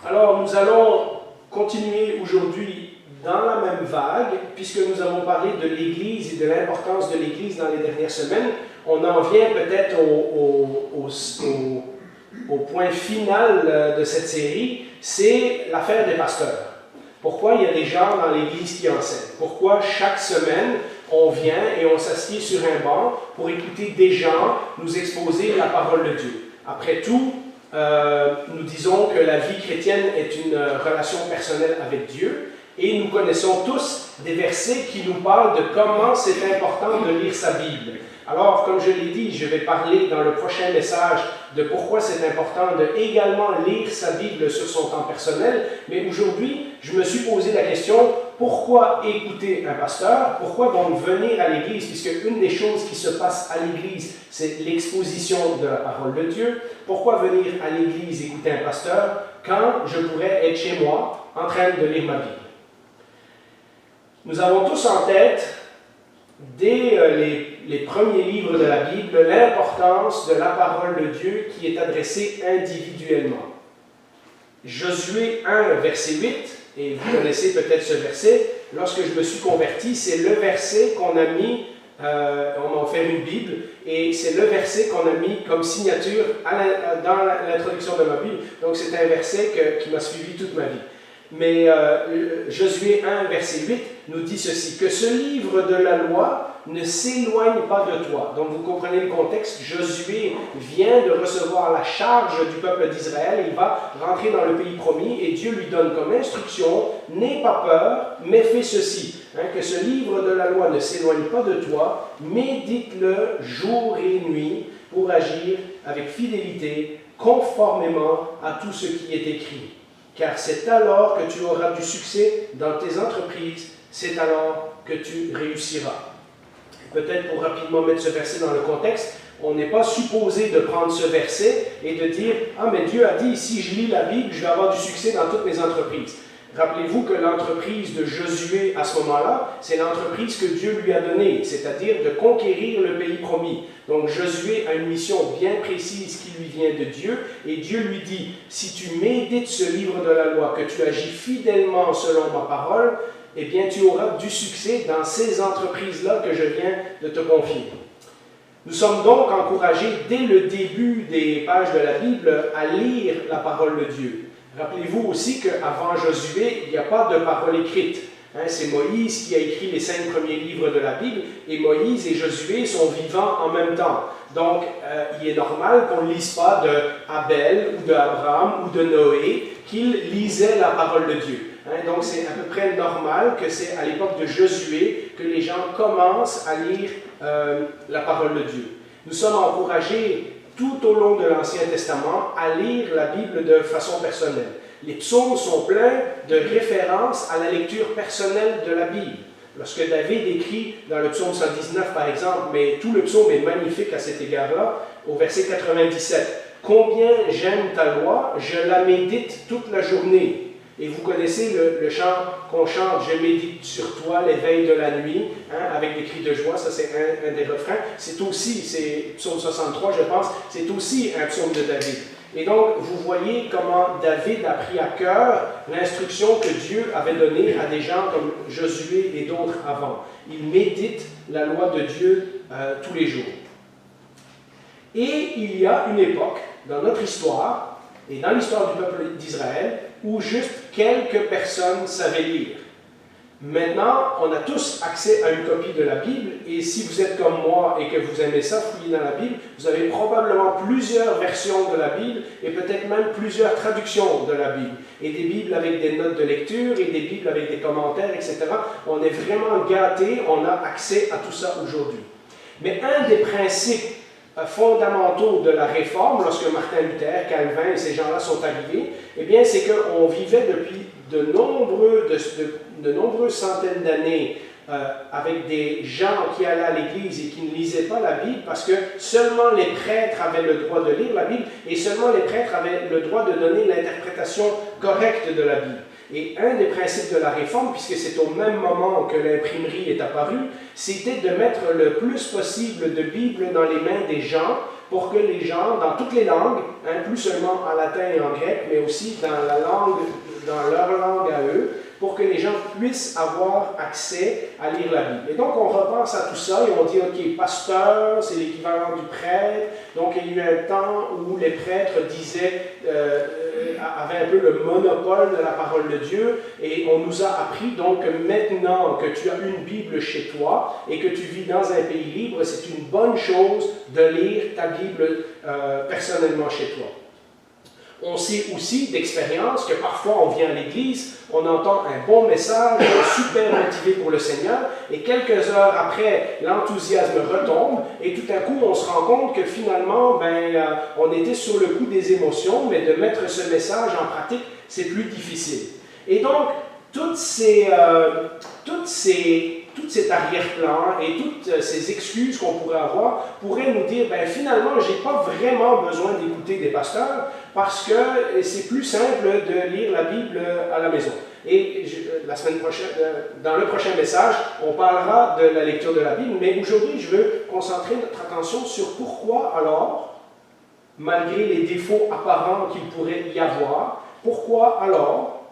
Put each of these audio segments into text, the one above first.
Alors, nous allons continuer aujourd'hui dans la même vague, puisque nous avons parlé de l'Église et de l'importance de l'Église dans les dernières semaines. On en vient peut-être au point final de cette série, c'est l'affaire des pasteurs. Pourquoi il y a des gens dans l'Église qui enseignent? Pourquoi chaque semaine, on vient et on s'assied sur un banc pour écouter des gens nous exposer la parole de Dieu? Après tout, nous disons que la vie chrétienne est une relation personnelle avec Dieu et nous connaissons tous des versets qui nous parlent de comment c'est important de lire sa Bible. Alors, comme je l'ai dit, je vais parler dans le prochain message de pourquoi c'est important de également lire sa Bible sur son temps personnel. Mais aujourd'hui, je me suis posé la question, pourquoi écouter un pasteur? Pourquoi donc venir à l'Église? Puisque une des choses qui se passe à l'Église, c'est l'exposition de la parole de Dieu. Pourquoi venir à l'Église écouter un pasteur quand je pourrais être chez moi en train de lire ma Bible? Nous avons tous en tête, dès les premiers livres de la Bible, l'importance de la parole de Dieu qui est adressée individuellement. Josué 1, verset 8, et vous connaissez peut-être ce verset, lorsque je me suis converti, c'est le verset qu'on a mis, on m'a offert une Bible, et c'est le verset qu'on a mis comme signature dans l'introduction de ma Bible. Donc c'est un verset qui m'a suivi toute ma vie. Mais Josué 1, verset 8 nous dit ceci, que ce livre de la loi ne s'éloigne pas de toi. Donc vous comprenez le contexte, Josué vient de recevoir la charge du peuple d'Israël, il va rentrer dans le pays promis et Dieu lui donne comme instruction, n'aie pas peur, mais fais ceci, que ce livre de la loi ne s'éloigne pas de toi, médite-le jour et nuit pour agir avec fidélité, conformément à tout ce qui est écrit. Car c'est alors que tu auras du succès dans tes entreprises, c'est alors que tu réussiras. Peut-être pour rapidement mettre ce verset dans le contexte, on n'est pas supposé de prendre ce verset et de dire « Ah, mais Dieu a dit, si je lis la Bible, je vais avoir du succès dans toutes mes entreprises. » Rappelez-vous que l'entreprise de Josué à ce moment-là, c'est l'entreprise que Dieu lui a donnée, c'est-à-dire de conquérir le pays promis. Donc Josué a une mission bien précise qui lui vient de Dieu, et Dieu lui dit, si tu médites ce livre de la loi, que tu agis fidèlement selon ma parole, eh bien tu auras du succès dans ces entreprises-là que je viens de te confier. Nous sommes donc encouragés dès le début des pages de la Bible à lire la parole de Dieu. Rappelez-vous aussi qu'avant Josué, il n'y a pas de parole écrite. C'est Moïse qui a écrit les 5 premiers livres de la Bible, et Moïse et Josué sont vivants en même temps. Donc, il est normal qu'on ne lise pas d'Abel, ou d'Abraham, ou de Noé, qu'ils lisaient la parole de Dieu. Donc, c'est à peu près normal que c'est à l'époque de Josué que les gens commencent à lire la parole de Dieu. Nous sommes encouragés tout au long de l'Ancien Testament à lire la Bible de façon personnelle. Les psaumes sont pleins de références à la lecture personnelle de la Bible. Lorsque David écrit dans le psaume 119 par exemple, mais tout le psaume est magnifique à cet égard-là, au verset 97, « Combien j'aime ta loi, je la médite toute la journée. » Et vous connaissez le chant qu'on chante, « Je médite sur toi les veilles de la nuit », avec des cris de joie, ça c'est un des refrains. C'est aussi, c'est psaume 63 je pense, c'est aussi un psaume de David. Et donc, vous voyez comment David a pris à cœur l'instruction que Dieu avait donnée à des gens comme Josué et d'autres avant. Il médite la loi de Dieu tous les jours. Et il y a une époque dans notre histoire, et dans l'histoire du peuple d'Israël, où juste quelques personnes savaient lire. Maintenant, on a tous accès à une copie de la Bible, et si vous êtes comme moi et que vous aimez ça, fouiller dans la Bible, vous avez probablement plusieurs versions de la Bible, et peut-être même plusieurs traductions de la Bible, et des Bibles avec des notes de lecture, et des Bibles avec des commentaires, etc. On est vraiment gâtés, on a accès à tout ça aujourd'hui. Mais un des principes fondamentaux de la Réforme, lorsque Martin Luther, Calvin et ces gens-là sont arrivés, eh bien, c'est qu'on vivait depuis de nombreuses centaines d'années avec des gens qui allaient à l'église et qui ne lisaient pas la Bible parce que seulement les prêtres avaient le droit de lire la Bible et seulement les prêtres avaient le droit de donner l'interprétation correcte de la Bible. Et un des principes de la Réforme, puisque c'est au même moment que l'imprimerie est apparue, c'était de mettre le plus possible de Bibles dans les mains des gens pour que les gens, dans toutes les langues, hein, plus seulement en latin et en grec, mais aussi dans leur langue à eux, pour que les gens puissent avoir accès à lire la Bible. Et donc, on repense à tout ça et on dit, OK, pasteur, c'est l'équivalent du prêtre. Donc, il y a eu un temps où les prêtres avaient un peu le monopole de la parole de Dieu. Et on nous a appris donc que maintenant que tu as une Bible chez toi et que tu vis dans un pays libre, c'est une bonne chose de lire ta Bible personnellement chez toi. On sait aussi d'expérience que parfois on vient à l'église, on entend un bon message, on est super motivé pour le Seigneur, et quelques heures après, l'enthousiasme retombe, et tout à coup on se rend compte que finalement, on était sur le coup des émotions, mais de mettre ce message en pratique, c'est plus difficile. Et donc, tout cet arrière-plan et toutes ces excuses qu'on pourrait avoir pourraient nous dire, finalement, je n'ai pas vraiment besoin d'écouter des pasteurs parce que c'est plus simple de lire la Bible à la maison. Et la semaine prochaine, dans le prochain message, on parlera de la lecture de la Bible, mais aujourd'hui, je veux concentrer notre attention sur pourquoi alors, malgré les défauts apparents qu'il pourrait y avoir, pourquoi alors,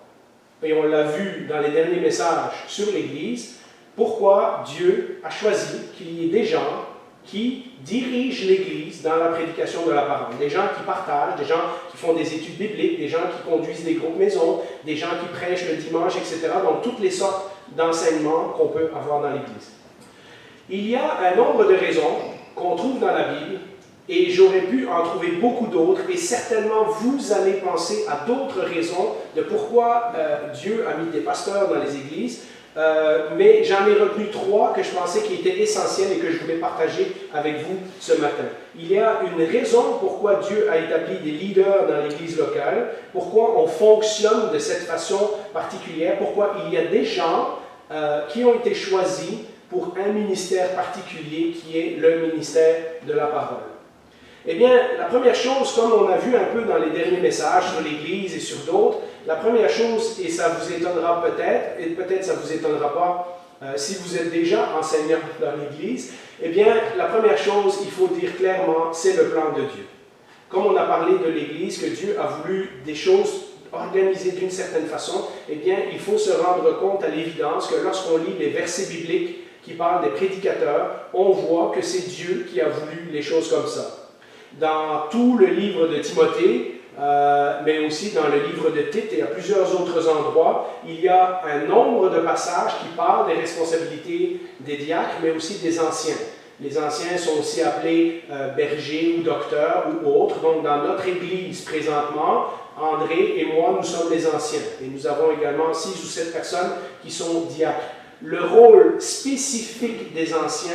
et on l'a vu dans les derniers messages sur l'Église, pourquoi Dieu a choisi qu'il y ait des gens qui dirigent l'Église dans la prédication de la parole. Des gens qui partagent, des gens qui font des études bibliques, des gens qui conduisent des groupes maisons, des gens qui prêchent le dimanche, etc. Donc, toutes les sortes d'enseignements qu'on peut avoir dans l'Église. Il y a un nombre de raisons qu'on trouve dans la Bible, et j'aurais pu en trouver beaucoup d'autres, et certainement vous allez penser à d'autres raisons de pourquoi Dieu a mis des pasteurs dans les églises, mais j'en ai retenu 3 que je pensais qui étaient essentiels et que je voulais partager avec vous ce matin. Il y a une raison pourquoi Dieu a établi des leaders dans l'église locale, pourquoi on fonctionne de cette façon particulière, pourquoi il y a des gens qui ont été choisis pour un ministère particulier qui est le ministère de la parole. Eh bien, la première chose, comme on a vu un peu dans les derniers messages sur l'Église et sur d'autres, la première chose, et ça vous étonnera peut-être, et peut-être ça ne vous étonnera pas si vous êtes déjà enseignant dans l'Église, eh bien, la première chose, il faut dire clairement, c'est le plan de Dieu. Comme on a parlé de l'Église, que Dieu a voulu des choses organisées d'une certaine façon, eh bien, il faut se rendre compte à l'évidence que lorsqu'on lit les versets bibliques qui parlent des prédicateurs, on voit que c'est Dieu qui a voulu les choses comme ça. Dans tout le livre de Timothée, mais aussi dans le livre de Tite et à plusieurs autres endroits, il y a un nombre de passages qui parlent des responsabilités des diacres, mais aussi des anciens. Les anciens sont aussi appelés bergers ou docteurs ou autres. Donc, dans notre Église présentement, André et moi, nous sommes les anciens. Et nous avons également 6 ou 7 personnes qui sont diacres. Le rôle spécifique des anciens,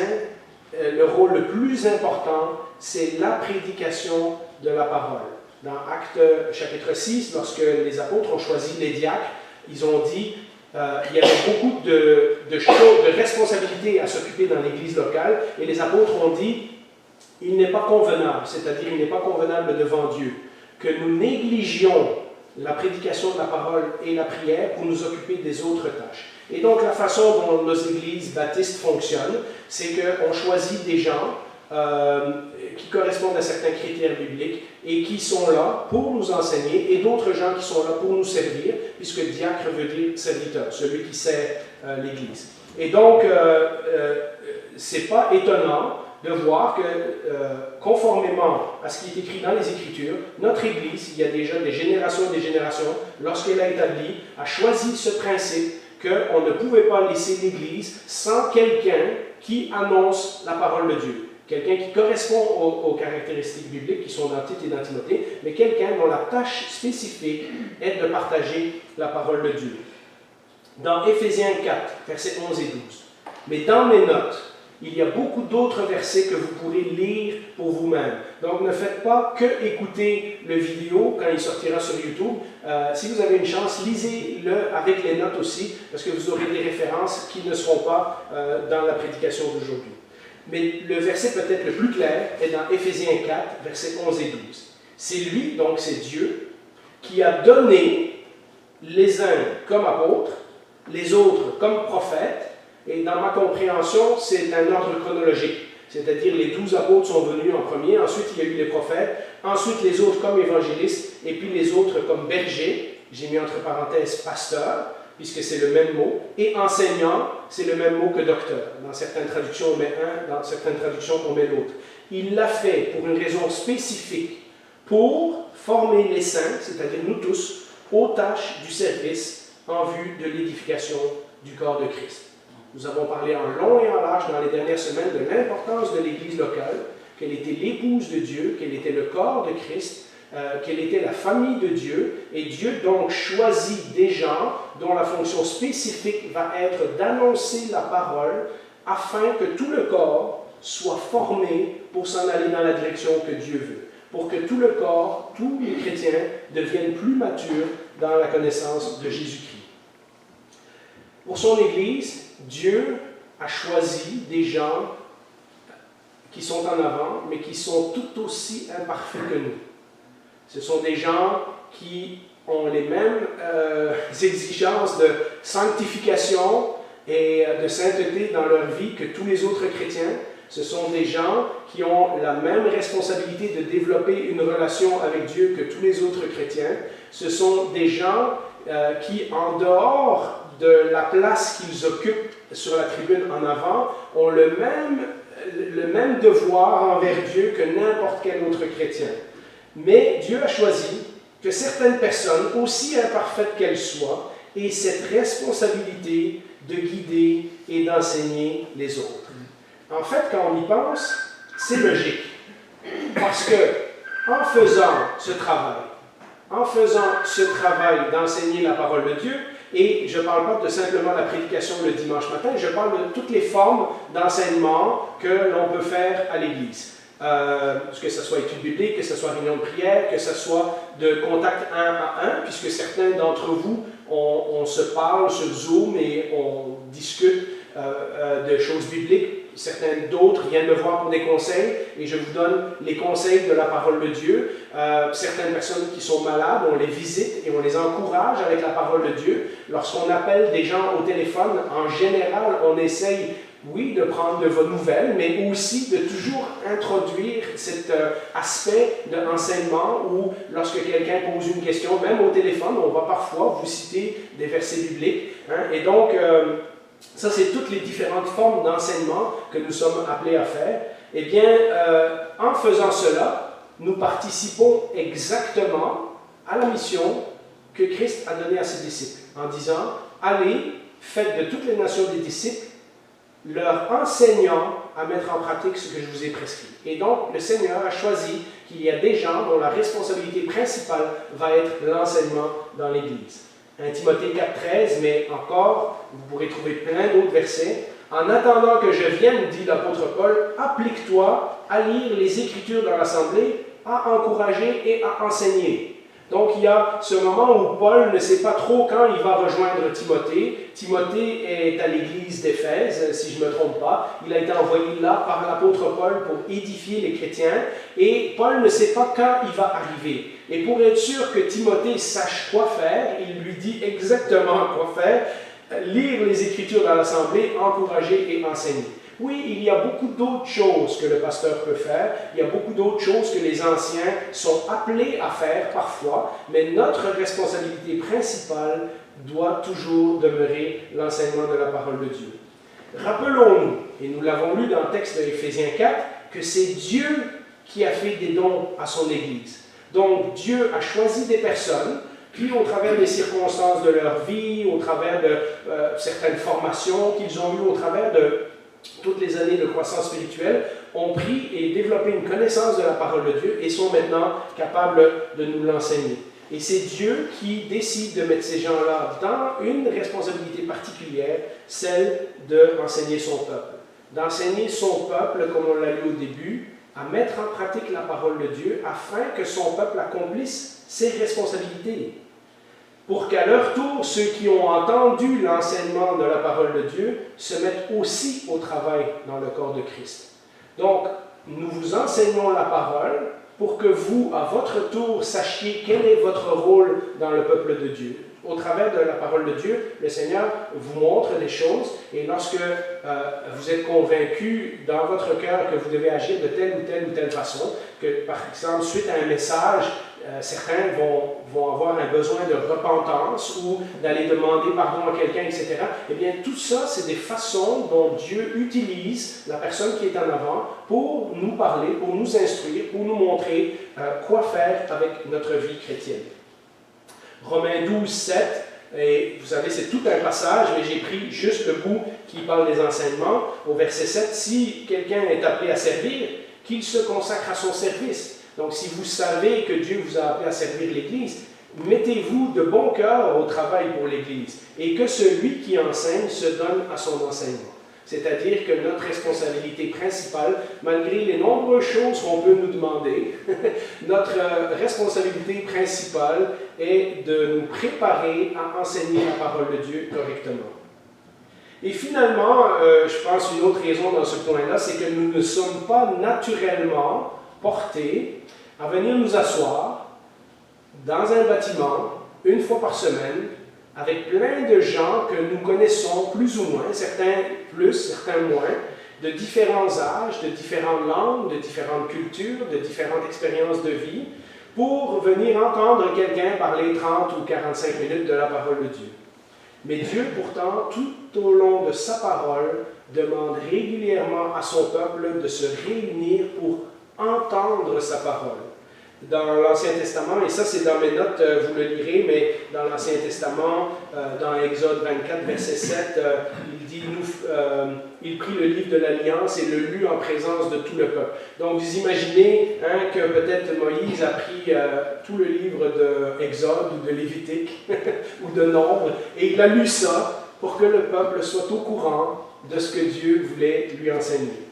le rôle le plus important, c'est la prédication de la parole. Dans Actes chapitre 6, lorsque les apôtres ont choisi les diacres, ils ont dit il y avait beaucoup de choses, de responsabilités à s'occuper dans l'église locale, et les apôtres ont dit il n'est pas convenable, c'est-à-dire il n'est pas convenable devant Dieu, que nous négligions la prédication de la parole et la prière pour nous occuper des autres tâches. Et donc la façon dont nos églises baptistes fonctionnent, c'est qu'on choisit des gens qui correspondent à certains critères bibliques et qui sont là pour nous enseigner, et d'autres gens qui sont là pour nous servir, puisque diacre veut dire serviteur, celui qui sert l'Église. Et donc, c'est pas étonnant de voir que, conformément à ce qui est écrit dans les Écritures, notre Église, il y a déjà des générations et des générations, lorsqu'elle a établi, a choisi ce principe qu'on ne pouvait pas laisser l'Église sans quelqu'un qui annonce la parole de Dieu. Quelqu'un qui correspond aux caractéristiques bibliques qui sont dans Tite et dans Timothée, mais quelqu'un dont la tâche spécifique est de partager la parole de Dieu. Dans Éphésiens 4, versets 11 et 12. Mais dans mes notes, il y a beaucoup d'autres versets que vous pourrez lire pour vous-même. Donc ne faites pas que écouter le vidéo quand il sortira sur YouTube. Si vous avez une chance, lisez-le avec les notes aussi, parce que vous aurez des références qui ne seront pas dans la prédication d'aujourd'hui. Mais le verset peut-être le plus clair est dans Éphésiens 4, versets 11 et 12. C'est lui, donc c'est Dieu, qui a donné les uns comme apôtres, les autres comme prophètes, et dans ma compréhension, c'est un ordre chronologique. c'est-à-dire les 12 apôtres sont venus en premier, ensuite il y a eu les prophètes, ensuite les autres comme évangélistes, et puis les autres comme bergers, j'ai mis entre parenthèses pasteur, puisque c'est le même mot, et enseignant, c'est le même mot que docteur. Dans certaines traductions, on met un, dans certaines traductions, on met l'autre. Il l'a fait pour une raison spécifique, pour former les saints, c'est-à-dire nous tous, aux tâches du service en vue de l'édification du corps de Christ. Nous avons parlé en long et en large dans les dernières semaines de l'importance de l'Église locale, qu'elle était l'épouse de Dieu, qu'elle était le corps de Christ, qu'elle était la famille de Dieu, et Dieu donc choisit des gens dont la fonction spécifique va être d'annoncer la parole afin que tout le corps soit formé pour s'en aller dans la direction que Dieu veut, pour que tout le corps, tous les chrétiens deviennent plus matures dans la connaissance de Jésus-Christ. Pour son Église, Dieu a choisi des gens qui sont en avant, mais qui sont tout aussi imparfaits que nous. Ce sont des gens qui ont les mêmes exigences de sanctification et de sainteté dans leur vie que tous les autres chrétiens. Ce sont des gens qui ont la même responsabilité de développer une relation avec Dieu que tous les autres chrétiens. Ce sont des gens qui, en dehors de la place qu'ils occupent sur la tribune en avant, ont le même devoir envers Dieu que n'importe quel autre chrétien. Mais Dieu a choisi que certaines personnes, aussi imparfaites qu'elles soient, aient cette responsabilité de guider et d'enseigner les autres. En fait, quand on y pense, c'est logique. Parce que, en faisant ce travail d'enseigner la parole de Dieu, et je ne parle pas de simplement la prédication le dimanche matin, je parle de toutes les formes d'enseignement que l'on peut faire à l'Église. Que ce soit étude biblique, que ce soit réunion de prière, que ce soit de contact un à un, puisque certains d'entre vous, on se parle sur Zoom et on discute de choses bibliques. Certains d'autres viennent me voir pour des conseils et je vous donne les conseils de la parole de Dieu. Certaines personnes qui sont malades, on les visite et on les encourage avec la parole de Dieu. Lorsqu'on appelle des gens au téléphone, en général, on essaye, oui, de prendre de vos nouvelles, mais aussi de toujours introduire cet aspect de l'enseignement où, lorsque quelqu'un pose une question, même au téléphone, on va parfois vous citer des versets bibliques. Et donc, ça, c'est toutes les différentes formes d'enseignement que nous sommes appelés à faire. Eh bien, en faisant cela, nous participons exactement à la mission que Christ a donnée à ses disciples, en disant, allez, faites de toutes les nations des disciples, leur enseignant à mettre en pratique ce que je vous ai prescrit. Et donc, le Seigneur a choisi qu'il y a des gens dont la responsabilité principale va être l'enseignement dans l'Église. 1 Timothée 4,13, mais encore, vous pourrez trouver plein d'autres versets. En attendant que je vienne, dit l'apôtre Paul, applique-toi à lire les Écritures dans l'Assemblée, à encourager et à enseigner. Donc, il y a ce moment où Paul ne sait pas trop quand il va rejoindre Timothée. Timothée est à l'église d'Éphèse, si je ne me trompe pas. Il a été envoyé là par l'apôtre Paul pour édifier les chrétiens. Et Paul ne sait pas quand il va arriver. Et pour être sûr que Timothée sache quoi faire, il lui dit exactement quoi faire. Lire les Écritures dans l'Assemblée, encourager et enseigner. Oui, il y a beaucoup d'autres choses que le pasteur peut faire, il y a beaucoup d'autres choses que les anciens sont appelés à faire parfois, mais notre responsabilité principale doit toujours demeurer l'enseignement de la parole de Dieu. Rappelons-nous, et nous l'avons lu dans le texte de Éphésiens 4, que c'est Dieu qui a fait des dons à son Église. Donc Dieu a choisi des personnes qui, au travers des circonstances de leur vie, au travers de certaines formations qu'ils ont eues, au travers de toutes les années de croissance spirituelle, ont pris et développé une connaissance de la parole de Dieu et sont maintenant capables de nous l'enseigner. Et c'est Dieu qui décide de mettre ces gens-là dans une responsabilité particulière, celle d'enseigner son peuple. D'enseigner son peuple, comme on l'a lu au début, à mettre en pratique la parole de Dieu afin que son peuple accomplisse ses responsabilités. Pour qu'à leur tour, ceux qui ont entendu l'enseignement de la parole de Dieu se mettent aussi au travail dans le corps de Christ. Donc, nous vous enseignons la parole pour que vous, à votre tour, sachiez quel est votre rôle dans le peuple de Dieu. Au travers de la parole de Dieu, le Seigneur vous montre des choses et lorsque vous êtes convaincu dans votre cœur que vous devez agir de telle ou telle façon, que par exemple, suite à un message, certains vont avoir un besoin de repentance ou d'aller demander pardon à quelqu'un, etc. Eh bien, tout ça, c'est des façons dont Dieu utilise la personne qui est en avant pour nous parler, pour nous instruire, pour nous montrer quoi faire avec notre vie chrétienne. Romains 12, 7, et vous savez, c'est tout un passage, mais j'ai pris juste le bout qui parle des enseignements. Au verset 7, si quelqu'un est appelé à servir, qu'il se consacre à son service. Donc, si vous savez que Dieu vous a appelé à servir l'Église, mettez-vous de bon cœur au travail pour l'Église et que celui qui enseigne se donne à son enseignement. C'est-à-dire que notre responsabilité principale, malgré les nombreuses choses qu'on peut nous demander, notre responsabilité principale est de nous préparer à enseigner la parole de Dieu correctement. Et finalement, je pense une autre raison dans ce point-là, c'est que nous ne sommes pas naturellement portés à venir nous asseoir dans un bâtiment une fois par semaine avec plein de gens que nous connaissons plus ou moins, certains plus, certains moins, de différents âges, de différentes langues, de différentes cultures, de différentes expériences de vie, pour venir entendre quelqu'un parler 30 ou 45 minutes de la parole de Dieu. Mais Dieu, pourtant, tout au long de sa parole, demande régulièrement à son peuple de se réunir pour entendre sa parole. Dans l'Ancien Testament, et ça c'est dans mes notes, vous le lirez, mais dans l'Ancien Testament, dans Exode 24, verset 7, il dit, il prit le livre de l'Alliance et le lut en présence de tout le peuple. Donc vous imaginez que peut-être Moïse a pris tout le livre de Exode ou de Lévitique ou de Nombre, et il a lu ça pour que le peuple soit au courant de ce que Dieu voulait lui enseigner.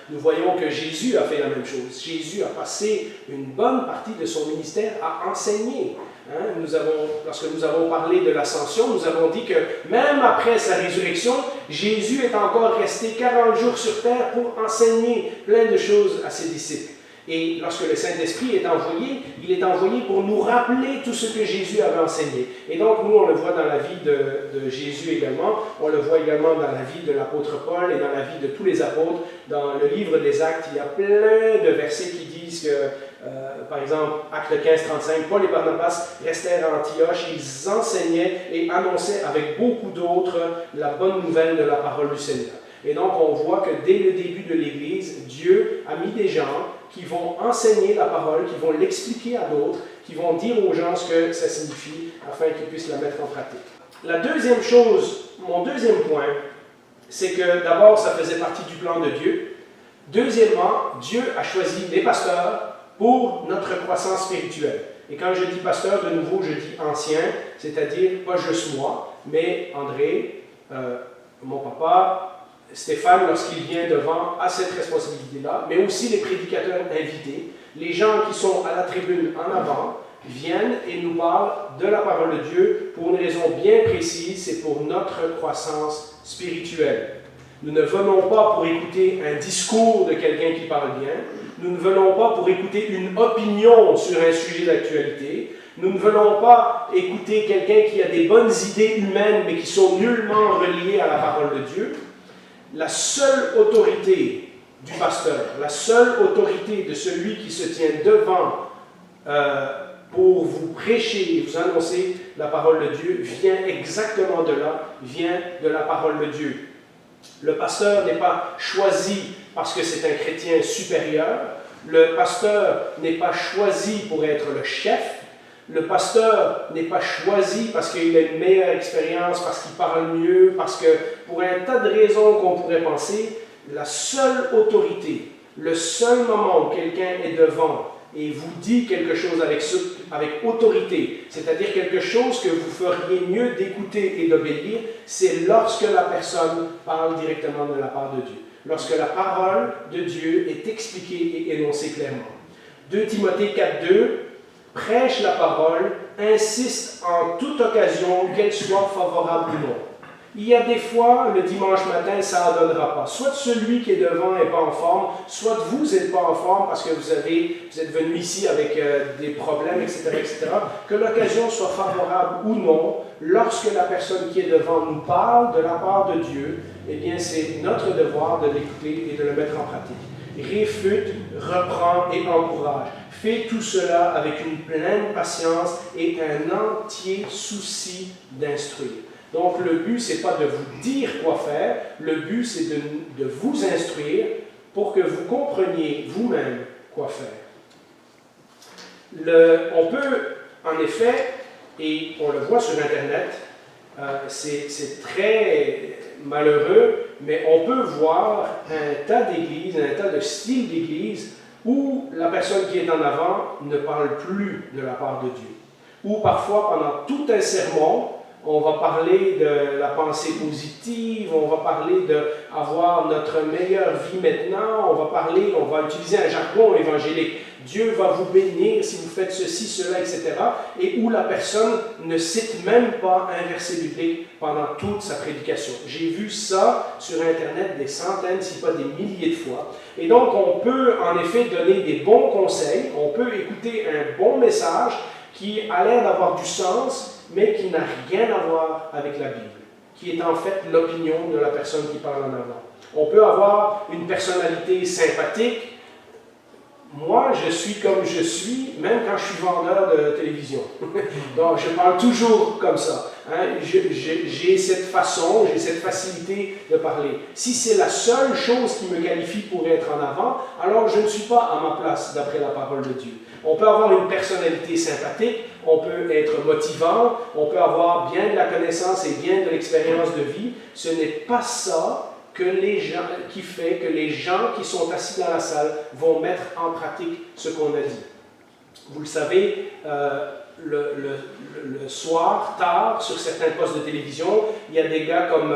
Nous voyons que Jésus a fait la même chose. Jésus a passé une bonne partie de son ministère à enseigner. Lorsque nous avons parlé de l'ascension, nous avons dit que même après sa résurrection, Jésus est encore resté 40 jours sur terre pour enseigner plein de choses à ses disciples. Et lorsque le Saint-Esprit est envoyé, il est envoyé pour nous rappeler tout ce que Jésus avait enseigné. Et donc, nous, on le voit dans la vie de Jésus également, on le voit également dans la vie de l'apôtre Paul et dans la vie de tous les apôtres. Dans le livre des Actes, il y a plein de versets qui disent que, par exemple, Actes 15, 35, Paul et Barnabas restèrent à Antioche, ils enseignaient et annonçaient avec beaucoup d'autres la bonne nouvelle de la parole du Seigneur. Et donc, on voit que dès le début de l'Église, Dieu a mis des gens qui vont enseigner la parole, qui vont l'expliquer à d'autres, qui vont dire aux gens ce que ça signifie, afin qu'ils puissent la mettre en pratique. La deuxième chose, mon deuxième point, c'est que d'abord, ça faisait partie du plan de Dieu. Deuxièmement, Dieu a choisi les pasteurs pour notre croissance spirituelle. Et quand je dis pasteur, de nouveau, je dis ancien, c'est-à-dire pas juste moi, mais André, mon papa, Stéphane, lorsqu'il vient devant, a cette responsabilité-là, mais aussi les prédicateurs invités, les gens qui sont à la tribune en avant, viennent et nous parlent de la parole de Dieu pour une raison bien précise, c'est pour notre croissance spirituelle. Nous ne venons pas pour écouter un discours de quelqu'un qui parle bien, nous ne venons pas pour écouter une opinion sur un sujet d'actualité, nous ne venons pas écouter quelqu'un qui a des bonnes idées humaines mais qui sont nullement reliées à la parole de Dieu. La seule autorité du pasteur, la seule autorité de celui qui se tient devant pour vous prêcher et vous annoncer la parole de Dieu vient exactement de là, vient de la parole de Dieu. Le pasteur n'est pas choisi parce que c'est un chrétien supérieur, le pasteur n'est pas choisi pour être le chef, le pasteur n'est pas choisi parce qu'il a une meilleure expérience, parce qu'il parle mieux, parce que pour un tas de raisons qu'on pourrait penser, la seule autorité, le seul moment où quelqu'un est devant et vous dit quelque chose avec autorité, c'est-à-dire quelque chose que vous feriez mieux d'écouter et d'obéir, c'est lorsque la personne parle directement de la part de Dieu, lorsque la parole de Dieu est expliquée et énoncée clairement. 2 Timothée 4.2 prêche la parole, insiste en toute occasion, qu'elle soit favorable ou non. Il y a des fois, le dimanche matin, ça n'en donnera pas. Soit celui qui est devant n'est pas en forme, soit vous n'êtes pas en forme parce que vous êtes venu ici avec des problèmes, etc., etc. Que l'occasion soit favorable ou non, lorsque la personne qui est devant nous parle de la part de Dieu, eh bien, c'est notre devoir de l'écouter et de le mettre en pratique. Réfute, reprend et encourage. Fais tout cela avec une pleine patience et un entier souci d'instruire. Donc, le but, ce n'est pas de vous dire quoi faire, le but, c'est de vous instruire pour que vous compreniez vous-même quoi faire. On peut, en effet, et on le voit sur Internet, c'est très malheureux, mais on peut voir un tas d'églises, un tas de styles d'églises où la personne qui est en avant ne parle plus de la part de Dieu. Ou parfois, pendant tout un sermon, on va parler de la pensée positive, on va parler d'avoir notre meilleure vie maintenant, on va utiliser un jargon évangélique. Dieu va vous bénir si vous faites ceci, cela, etc. Et où la personne ne cite même pas un verset biblique pendant toute sa prédication. J'ai vu ça sur Internet des centaines, si pas des milliers de fois. Et donc, on peut en effet donner des bons conseils, on peut écouter un bon message qui a l'air d'avoir du sens, mais qui n'a rien à voir avec la Bible, qui est en fait l'opinion de la personne qui parle en avant. On peut avoir une personnalité sympathique. Moi, je suis comme je suis, même quand je suis vendeur de télévision. Donc, je parle toujours comme ça. Hein? J'ai cette façon, j'ai cette facilité de parler. Si c'est la seule chose qui me qualifie pour être en avant, alors je ne suis pas à ma place d'après la parole de Dieu. On peut avoir une personnalité sympathique, on peut être motivant, on peut avoir bien de la connaissance et bien de l'expérience de vie. Ce n'est pas ça qui fait que les gens qui sont assis dans la salle vont mettre en pratique ce qu'on a dit. Vous le savez, le soir, tard, sur certains postes de télévision, il y a des gars comme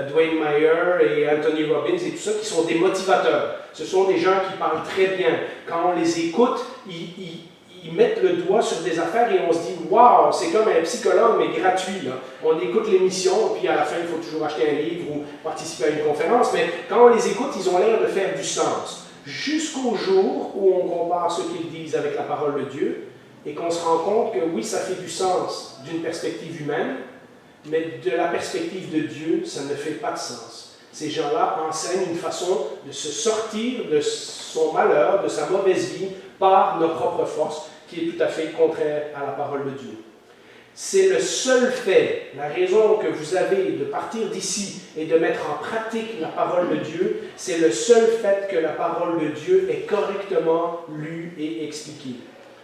Dwayne Mayer et Anthony Robbins et tout ça qui sont des motivateurs. Ce sont des gens qui parlent très bien. Quand on les écoute, ils mettent le doigt sur des affaires et on se dit « Wow, c'est comme un psychologue, mais gratuit. » On écoute l'émission, puis à la fin, il faut toujours acheter un livre ou participer à une conférence, mais quand on les écoute, ils ont l'air de faire du sens. Jusqu'au jour où on compare ce qu'ils disent avec la parole de Dieu et qu'on se rend compte que oui, ça fait du sens d'une perspective humaine, mais de la perspective de Dieu, ça ne fait pas de sens. Ces gens-là enseignent une façon de se sortir de son malheur, de sa mauvaise vie, par nos propres forces, qui est tout à fait contraire à la parole de Dieu. C'est le seul fait, la raison que vous avez de partir d'ici et de mettre en pratique la parole de Dieu, c'est le seul fait que la parole de Dieu est correctement lue et expliquée.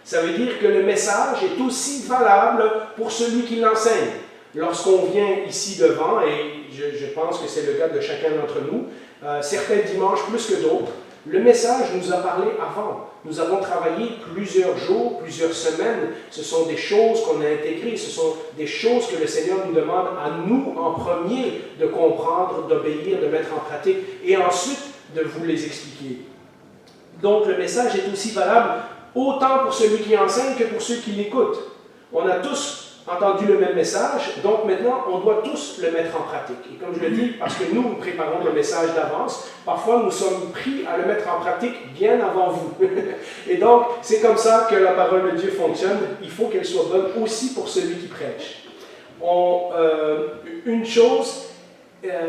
Ça veut dire que le message est aussi valable pour celui qui l'enseigne. Lorsqu'on vient ici devant, et je pense que c'est le cas de chacun d'entre nous, certains dimanches plus que d'autres, le message nous a parlé avant. Nous avons travaillé plusieurs jours, plusieurs semaines. Ce sont des choses qu'on a intégrées. Ce sont des choses que le Seigneur nous demande à nous en premier de comprendre, d'obéir, de mettre en pratique et ensuite de vous les expliquer. Donc le message est aussi valable autant pour celui qui enseigne que pour ceux qui l'écoutent. On a tous entendu le même message, donc maintenant on doit tous le mettre en pratique. Et comme je le dis, parce que nous préparons le message d'avance, parfois nous sommes pris à le mettre en pratique bien avant vous. Et donc c'est comme ça que la parole de Dieu fonctionne. Il faut qu'elle soit bonne aussi pour celui qui prêche. Une chose,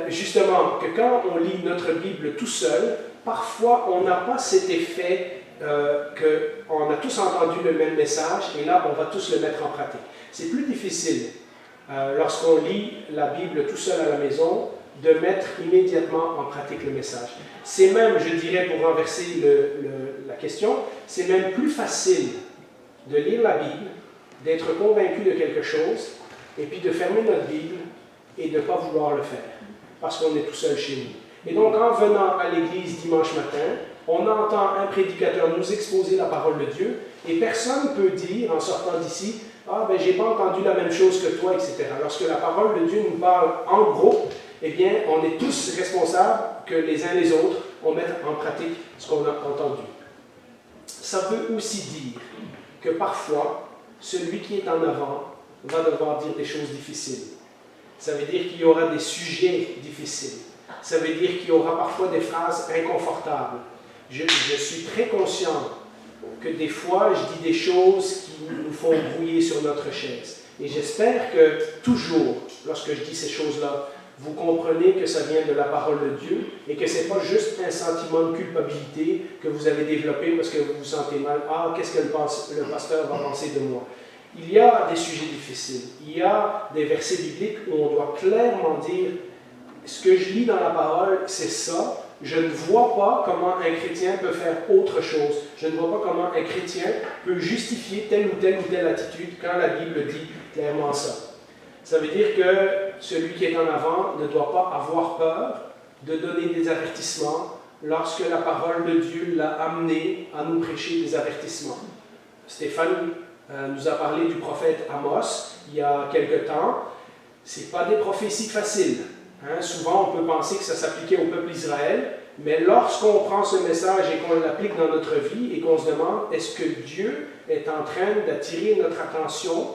justement, que quand on lit notre Bible tout seul, parfois on n'a pas cet effet qu'on a tous entendu le même message et là on va tous le mettre en pratique. C'est plus difficile, lorsqu'on lit la Bible tout seul à la maison, de mettre immédiatement en pratique le message. C'est même, je dirais, pour renverser la question, c'est même plus facile de lire la Bible, d'être convaincu de quelque chose, et puis de fermer notre Bible et de ne pas vouloir le faire, parce qu'on est tout seul chez nous. Et donc, en venant à l'église dimanche matin, on entend un prédicateur nous exposer la parole de Dieu, et personne ne peut dire, en sortant d'ici, « Ah, ben, j'ai pas entendu la même chose que toi, etc. » Lorsque la parole de Dieu nous parle en gros, eh bien, on est tous responsables que les uns les autres, on mette en pratique ce qu'on a entendu. Ça veut aussi dire que parfois, celui qui est en avant va devoir dire des choses difficiles. Ça veut dire qu'il y aura des sujets difficiles. Ça veut dire qu'il y aura parfois des phrases inconfortables. Je suis très conscient que des fois, je dis des choses qui nous font brouiller sur notre chaise. Et j'espère que toujours, lorsque je dis ces choses-là, vous comprenez que ça vient de la parole de Dieu et que ce n'est pas juste un sentiment de culpabilité que vous avez développé parce que vous vous sentez mal. Ah, qu'est-ce que le pasteur va penser de moi? Il y a des sujets difficiles. Il y a des versets bibliques où on doit clairement dire ce que je lis dans la parole, c'est ça. Je ne vois pas comment un chrétien peut faire autre chose. Je ne vois pas comment un chrétien peut justifier telle ou telle attitude quand la Bible dit clairement ça. Ça veut dire que celui qui est en avant ne doit pas avoir peur de donner des avertissements lorsque la parole de Dieu l'a amené à nous prêcher des avertissements. Stéphane nous a parlé du prophète Amos il y a quelque temps. Ce n'est pas des prophéties faciles. Souvent, on peut penser que ça s'appliquait au peuple d'Israël, mais lorsqu'on prend ce message et qu'on l'applique dans notre vie et qu'on se demande est-ce que Dieu est en train d'attirer notre attention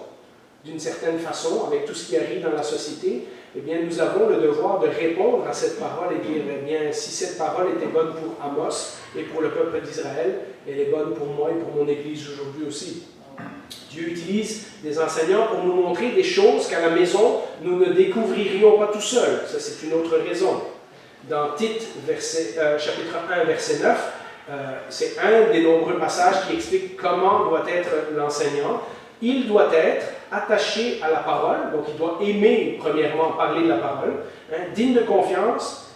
d'une certaine façon avec tout ce qui arrive dans la société, eh bien, nous avons le devoir de répondre à cette parole et dire, eh bien, si cette parole était bonne pour Amos et pour le peuple d'Israël, elle est bonne pour moi et pour mon Église aujourd'hui aussi. Dieu utilise des enseignants pour nous montrer des choses qu'à la maison, nous ne découvririons pas tout seuls. Ça, c'est une autre raison. Dans Tite, chapitre 1, verset 9, c'est un des nombreux passages qui explique comment doit être l'enseignant. Il doit être attaché à la parole, donc il doit aimer, premièrement, parler de la parole, digne de confiance,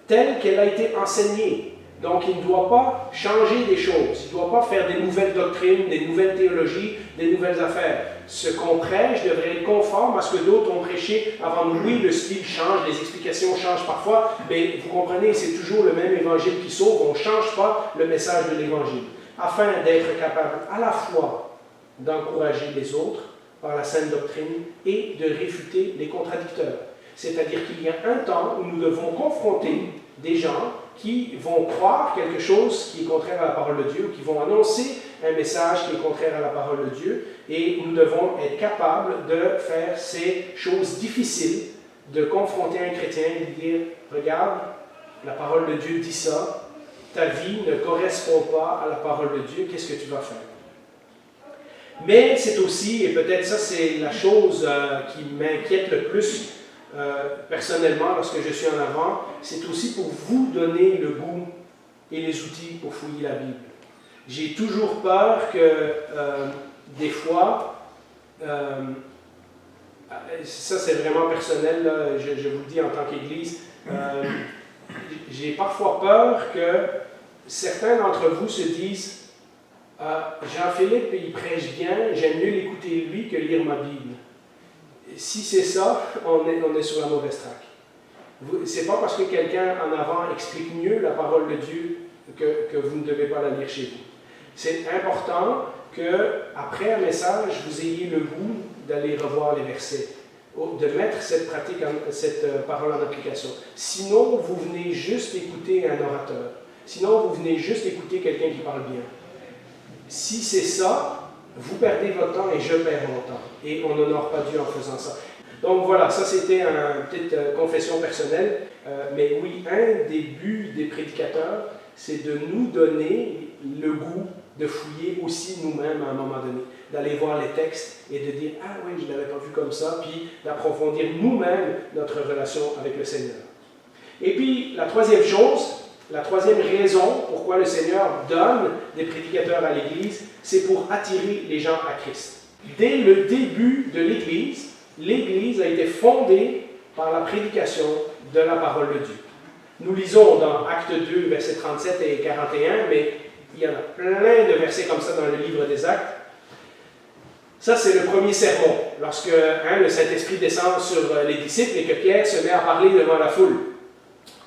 telle qu'elle a été enseignée. Donc, il ne doit pas changer des choses, il ne doit pas faire des nouvelles doctrines, des nouvelles théologies, des nouvelles affaires. Ce qu'on prêche devrait être conforme à ce que d'autres ont prêché avant nous. Oui, le style change, les explications changent parfois, mais vous comprenez, c'est toujours le même évangile qui sauve, on ne change pas le message de l'évangile. Afin d'être capable à la fois d'encourager les autres par la saine doctrine et de réfuter les contradicteurs. C'est-à-dire qu'il y a un temps où nous devons confronter des gens qui vont croire quelque chose qui est contraire à la parole de Dieu, ou qui vont annoncer un message qui est contraire à la parole de Dieu, et nous devons être capables de faire ces choses difficiles, de confronter un chrétien et de dire, regarde, la parole de Dieu dit ça, ta vie ne correspond pas à la parole de Dieu, qu'est-ce que tu vas faire? Mais c'est aussi, et peut-être ça c'est la chose qui m'inquiète le plus, personnellement, lorsque je suis en avant, c'est aussi pour vous donner le goût et les outils pour fouiller la Bible. J'ai toujours peur que, des fois, ça c'est vraiment personnel, là, je vous le dis en tant qu'Église, j'ai parfois peur que certains d'entre vous se disent Jean-Philippe, il prêche bien, j'aime mieux l'écouter lui que lire ma Bible. Si c'est ça, on est sur la mauvaise track. Ce n'est pas parce que quelqu'un en avant explique mieux la parole de Dieu que vous ne devez pas la lire chez vous. C'est important qu'après un message, vous ayez le goût d'aller revoir les versets, de mettre cette pratique, cette parole en application. Sinon, vous venez juste écouter un orateur. Sinon, vous venez juste écouter quelqu'un qui parle bien. Si c'est ça, vous perdez votre temps et je perds mon temps. Et on n'honore pas Dieu en faisant ça. Donc voilà, ça c'était une petite confession personnelle. Mais oui, un des buts des prédicateurs, c'est de nous donner le goût de fouiller aussi nous-mêmes à un moment donné. D'aller voir les textes et de dire « Ah oui, je ne l'avais pas vu comme ça », puis d'approfondir nous-mêmes notre relation avec le Seigneur. Et puis, la troisième chose, la troisième raison pourquoi le Seigneur donne des prédicateurs à l'Église, c'est pour attirer les gens à Christ. Dès le début de l'Église, l'Église a été fondée par la prédication de la parole de Dieu. Nous lisons dans Actes 2, versets 37 et 41, mais il y en a plein de versets comme ça dans le livre des Actes. Ça, c'est le premier sermon, lorsque le Saint-Esprit descend sur les disciples et que Pierre se met à parler devant la foule.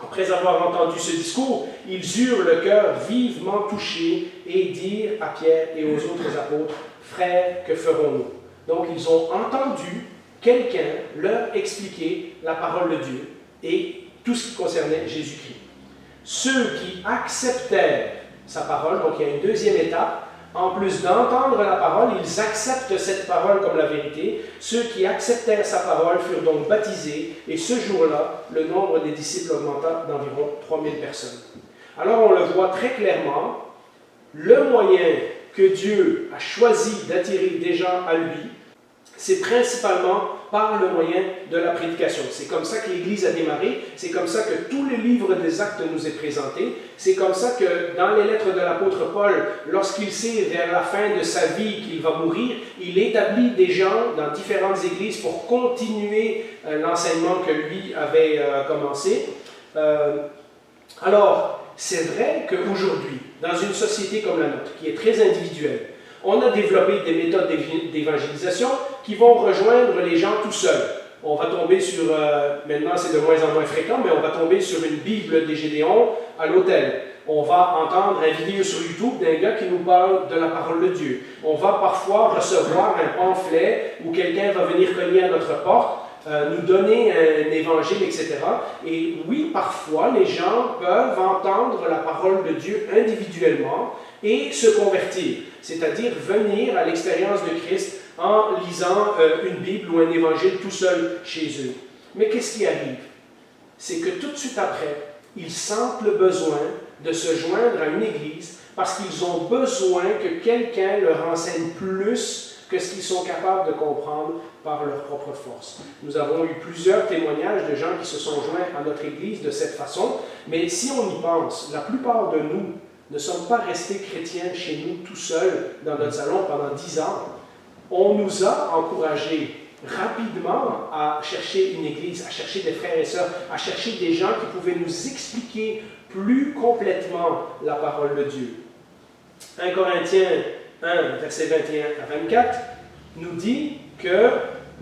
Après avoir entendu ce discours, ils eurent le cœur vivement touché et dirent à Pierre et aux autres apôtres, « Frères, que ferons-nous » Donc, ils ont entendu quelqu'un leur expliquer la parole de Dieu et tout ce qui concernait Jésus-Christ. Ceux qui acceptèrent sa parole, donc il y a une deuxième étape, en plus d'entendre la parole, ils acceptent cette parole comme la vérité. Ceux qui acceptèrent sa parole furent donc baptisés, et ce jour-là, le nombre des disciples augmenta d'environ 3000 personnes. Alors on le voit très clairement, le moyen que Dieu a choisi d'attirer des gens à lui, c'est principalement par le moyen de la prédication. C'est comme ça que l'Église a démarré, c'est comme ça que tout le livre des Actes nous est présenté, c'est comme ça que dans les lettres de l'apôtre Paul, lorsqu'il sait vers la fin de sa vie qu'il va mourir, il établit des gens dans différentes églises pour continuer l'enseignement que lui avait commencé. Alors, c'est vrai qu'aujourd'hui, dans une société comme la nôtre, qui est très individuelle, on a développé des méthodes d'évangélisation qui vont rejoindre les gens tout seuls. On va tomber sur, maintenant c'est de moins en moins fréquent, mais on va tomber sur une Bible des Gédéons à l'hôtel. On va entendre une vidéo sur YouTube d'un gars qui nous parle de la parole de Dieu. On va parfois recevoir un pamphlet où quelqu'un va venir cogner à notre porte, nous donner un évangile, etc. Et oui, parfois, les gens peuvent entendre la parole de Dieu individuellement et se convertir, c'est-à-dire venir à l'expérience de Christ en lisant une Bible ou un évangile tout seul chez eux. Mais qu'est-ce qui arrive? C'est que tout de suite après, ils sentent le besoin de se joindre à une église parce qu'ils ont besoin que quelqu'un leur enseigne plus que ce qu'ils sont capables de comprendre par leur propre force. Nous avons eu plusieurs témoignages de gens qui se sont joints à notre Église de cette façon, mais si on y pense, la plupart de nous ne sommes pas restés chrétiens chez nous tout seuls dans notre salon pendant 10 ans. On nous a encouragés rapidement à chercher une Église, à chercher des frères et sœurs, à chercher des gens qui pouvaient nous expliquer plus complètement la parole de Dieu. 1 Corinthiens 1, versets 21 à 24, nous dit que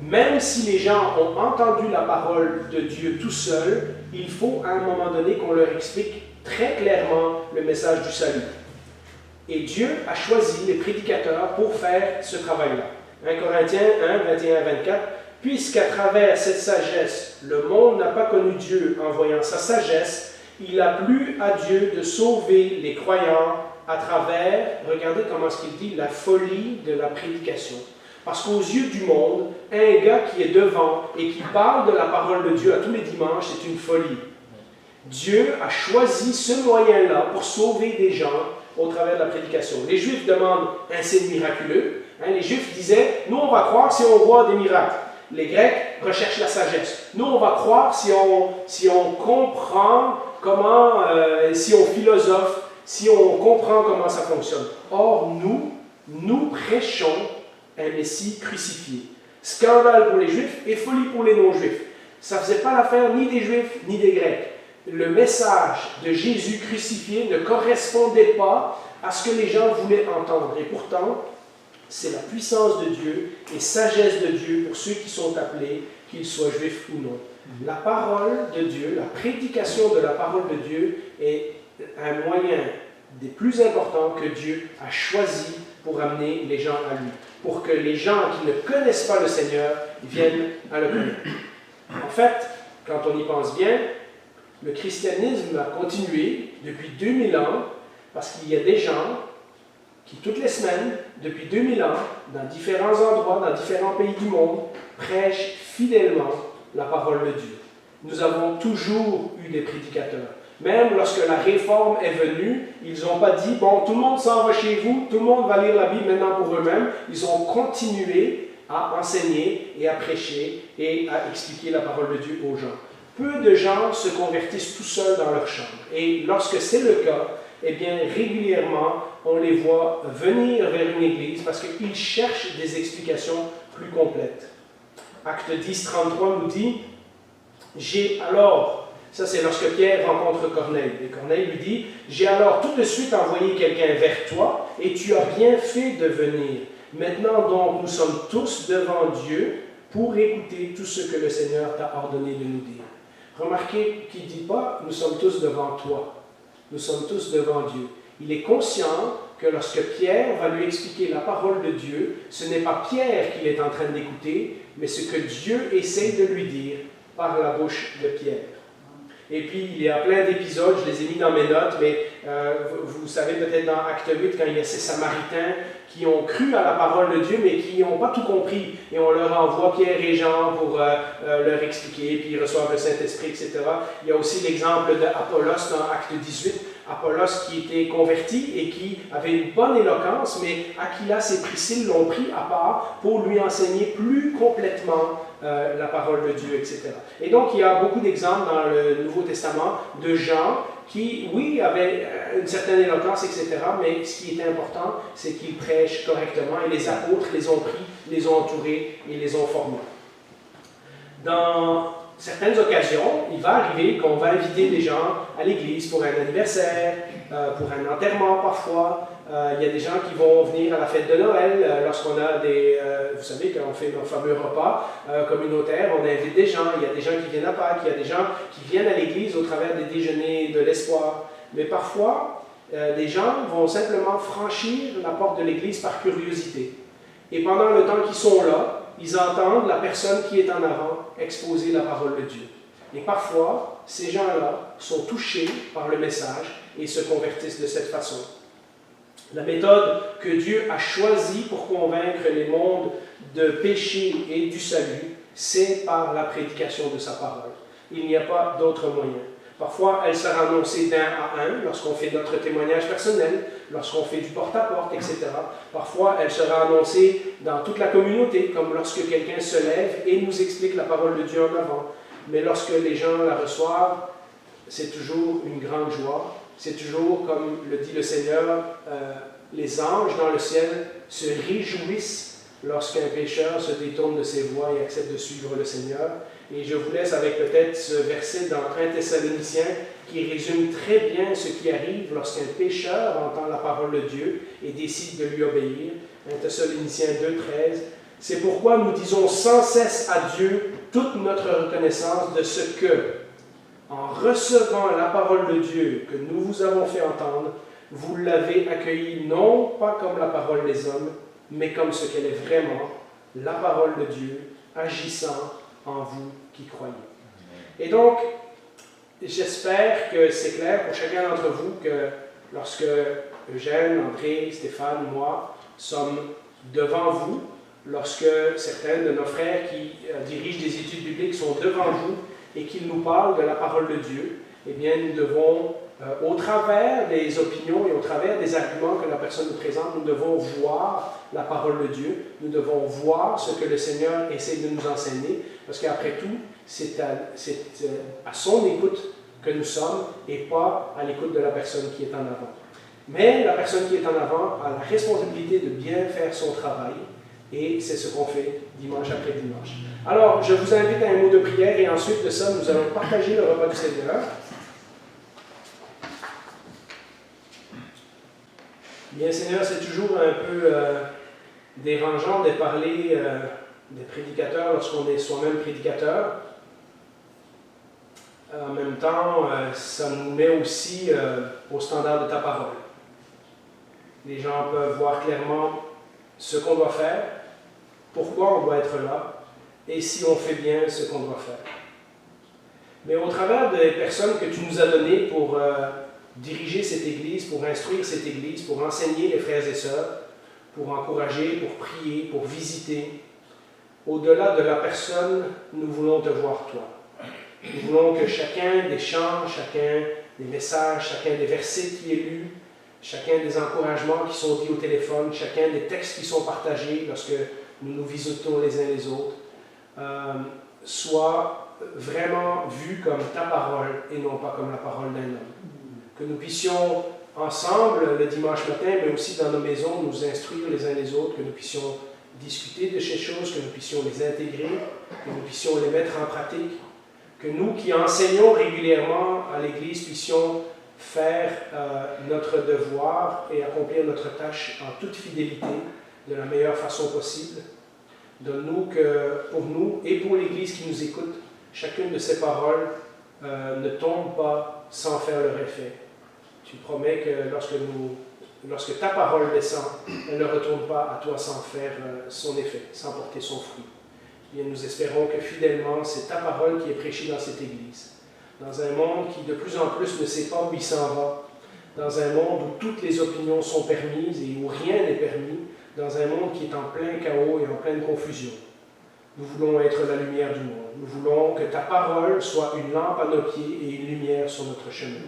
même si les gens ont entendu la parole de Dieu tout seuls, il faut à un moment donné qu'on leur explique très clairement le message du salut. Et Dieu a choisi les prédicateurs pour faire ce travail-là. 1 Corinthiens 1, 21 à 24, « Puisqu'à travers cette sagesse, le monde n'a pas connu Dieu en voyant sa sagesse, il a plu à Dieu de sauver les croyants à travers, regardez comment est-ce qu'il dit, la folie de la prédication. » Parce qu'aux yeux du monde, un gars qui est devant et qui parle de la parole de Dieu à tous les dimanches, c'est une folie. Dieu a choisi ce moyen-là pour sauver des gens au travers de la prédication. Les Juifs demandent un signe miraculeux. Les Juifs disaient, nous on va croire si on voit des miracles. Les Grecs recherchent la sagesse. Nous on va croire si on comprend comment, si on philosophe, si on comprend comment ça fonctionne. Or, nous prêchons un Messie crucifié. Scandale pour les Juifs et folie pour les non-Juifs. Ça ne faisait pas l'affaire ni des Juifs ni des Grecs. Le message de Jésus crucifié ne correspondait pas à ce que les gens voulaient entendre. Et pourtant, c'est la puissance de Dieu et sagesse de Dieu pour ceux qui sont appelés, qu'ils soient juifs ou non. La parole de Dieu, la prédication de la parole de Dieu est un moyen des plus importants que Dieu a choisi pour amener les gens à lui, pour que les gens qui ne connaissent pas le Seigneur viennent à le connaître. En fait, quand on y pense bien, le christianisme a continué depuis 2000 ans parce qu'il y a des gens qui, toutes les semaines, depuis 2000 ans, dans différents endroits, dans différents pays du monde, prêchent fidèlement la parole de Dieu. Nous avons toujours eu des prédicateurs. Même lorsque la réforme est venue, ils n'ont pas dit « bon, tout le monde s'en va chez vous, tout le monde va lire la Bible maintenant pour eux-mêmes ». Ils ont continué à enseigner et à prêcher et à expliquer la parole de Dieu aux gens. Peu de gens se convertissent tout seuls dans leur chambre. Et lorsque c'est le cas, eh bien, régulièrement, on les voit venir vers une église parce qu'ils cherchent des explications plus complètes. Acte 10, 33 nous dit « J'ai alors », ça c'est lorsque Pierre rencontre Corneille, et Corneille lui dit « J'ai alors tout de suite envoyé quelqu'un vers toi, et tu as bien fait de venir. Maintenant donc, nous sommes tous devant Dieu pour écouter tout ce que le Seigneur t'a ordonné de nous dire. » Remarquez qu'il ne dit pas « Nous sommes tous devant toi ». Nous sommes tous devant Dieu. Il est conscient que lorsque Pierre va lui expliquer la parole de Dieu, ce n'est pas Pierre qu'il est en train d'écouter, mais ce que Dieu essaie de lui dire par la bouche de Pierre. Et puis, il y a plein d'épisodes, je les ai mis dans mes notes, mais Vous savez peut-être dans Acte 8, quand il y a ces Samaritains qui ont cru à la parole de Dieu, mais qui n'ont pas tout compris. Et on leur envoie Pierre et Jean pour leur expliquer, puis ils reçoivent le Saint-Esprit, etc. Il y a aussi l'exemple d'Apollos dans Acte 18. Apollos qui était converti et qui avait une bonne éloquence, mais Aquilas et Priscille l'ont pris à part pour lui enseigner plus complètement la parole de Dieu, etc. Et donc, il y a beaucoup d'exemples dans le Nouveau Testament de gens qui, oui, avaient une certaine éloquence, etc., mais ce qui est important, c'est qu'ils prêchent correctement, et les apôtres les ont pris, les ont entourés et les ont formés. Dans certaines occasions, il va arriver qu'on va inviter des gens à l'église pour un anniversaire, pour un enterrement parfois. Il y a des gens qui vont venir à la fête de Noël lorsqu'on a des... vous savez, quand on fait nos fameux repas communautaires, on invite des gens. Il y a des gens qui viennent à Pâques, il y a des gens qui viennent à l'église au travers des déjeuners de l'espoir. Mais parfois, des gens vont simplement franchir la porte de l'église par curiosité. Et pendant le temps qu'ils sont là, ils entendent la personne qui est en avant exposer la parole de Dieu. Et parfois, ces gens-là sont touchés par le message et se convertissent de cette façon. La méthode que Dieu a choisie pour convaincre les mondes de péché et du salut, c'est par la prédication de sa parole. Il n'y a pas d'autre moyen. Parfois, elle sera annoncée d'un à un lorsqu'on fait notre témoignage personnel, lorsqu'on fait du porte-à-porte, etc. Parfois, elle sera annoncée dans toute la communauté, comme lorsque quelqu'un se lève et nous explique la parole de Dieu en avant. Mais lorsque les gens la reçoivent, c'est toujours une grande joie. C'est toujours, comme le dit le Seigneur, les anges dans le ciel se réjouissent lorsqu'un pécheur se détourne de ses voies et accepte de suivre le Seigneur. Et je vous laisse avec peut-être ce verset dans 1 Thessaloniciens qui résume très bien ce qui arrive lorsqu'un pécheur entend la parole de Dieu et décide de lui obéir. 1 Thessaloniciens 2,13. C'est pourquoi nous disons sans cesse à Dieu toute notre reconnaissance de ce que, en recevant la parole de Dieu que nous vous avons fait entendre, vous l'avez accueillie non pas comme la parole des hommes, mais comme ce qu'elle est vraiment, la parole de Dieu, agissant en vous qui croyez. Et donc, j'espère que c'est clair pour chacun d'entre vous que lorsque Eugène, André, Stéphane, moi sommes devant vous, lorsque certains de nos frères qui dirigent des études bibliques sont devant vous et qu'ils nous parlent de la parole de Dieu, eh bien, nous devons, au travers des opinions et au travers des arguments que la personne nous présente, nous devons voir la parole de Dieu, nous devons voir ce que le Seigneur essaie de nous enseigner, parce qu'après tout, c'est à son écoute que nous sommes et pas à l'écoute de la personne qui est en avant. Mais la personne qui est en avant a la responsabilité de bien faire son travail, et c'est ce qu'on fait dimanche après dimanche. Alors, je vous invite à un mot de prière, et ensuite de ça, nous allons partager le repas du Seigneur. Bien, Seigneur, c'est toujours un peu dérangeant de parler des prédicateurs lorsqu'on est soi-même prédicateur. En même temps, ça nous met aussi au standard de ta parole. Les gens peuvent voir clairement ce qu'on doit faire, pourquoi on doit être là, et si on fait bien ce qu'on doit faire. Mais au travers des personnes que tu nous as données pour diriger cette Église, pour instruire cette Église, pour enseigner les frères et sœurs, pour encourager, pour prier, pour visiter, au-delà de la personne, nous voulons te voir toi. Nous voulons que chacun des chants, chacun des messages, chacun des versets qui est lu, chacun des encouragements qui sont dits au téléphone, chacun des textes qui sont partagés lorsque nous nous visitons les uns les autres, soit vraiment vu comme ta parole et non pas comme la parole d'un homme. Que nous puissions ensemble, le dimanche matin, mais aussi dans nos maisons, nous instruire les uns les autres, que nous puissions discuter de ces choses, que nous puissions les intégrer, que nous puissions les mettre en pratique, que nous qui enseignons régulièrement à l'Église puissions faire notre devoir et accomplir notre tâche en toute fidélité, de la meilleure façon possible. Donne-nous que pour nous et pour l'Église qui nous écoute, chacune de ces paroles ne tombe pas sans faire leur effet. Tu promets que lorsque ta parole descend, elle ne retourne pas à toi sans faire son effet, sans porter son fruit. Bien, nous espérons que fidèlement, c'est ta parole qui est prêchée dans cette Église. Dans un monde qui de plus en plus ne sait pas où il s'en va, dans un monde où toutes les opinions sont permises et où rien n'est permis, dans un monde qui est en plein chaos et en pleine confusion. Nous voulons être la lumière du monde. Nous voulons que ta parole soit une lampe à nos pieds et une lumière sur notre chemin,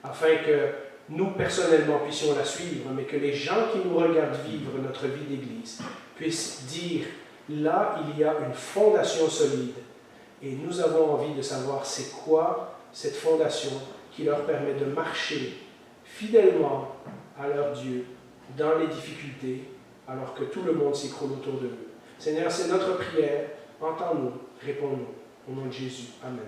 afin que nous, personnellement, puissions la suivre, mais que les gens qui nous regardent vivre notre vie d'Église puissent dire, là, il y a une fondation solide, et nous avons envie de savoir c'est quoi cette fondation qui leur permet de marcher fidèlement à leur Dieu dans les difficultés, alors que tout le monde s'écroule autour de eux. Seigneur, c'est notre prière. Entends-nous, réponds-nous. Au nom de Jésus. Amen.